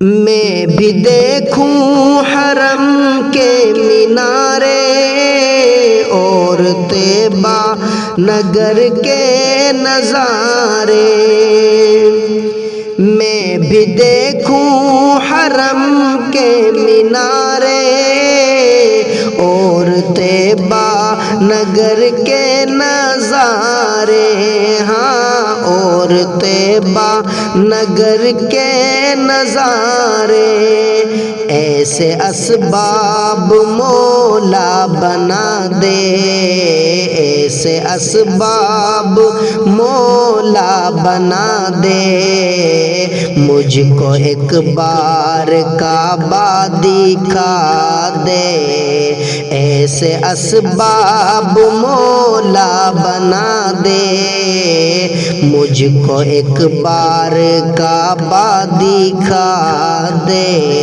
میں بھی دیکھوں حرم کے مینارے اور طیبہ نگر کے نظارے، میں بھی دیکھوں حرم کے مینارے اور طیبہ نگر کے نظارے، ہاں اور طیبہ نگر کے نظارے۔ ایسے اسباب مولا بنا دے، ایسے اسباب مولا بنا دے، مجھ کو ایک بار کعبہ دکھا دے، ایسے اسباب مولا بنا دے، مجھ کو ایک بار کعبہ دکھا دے۔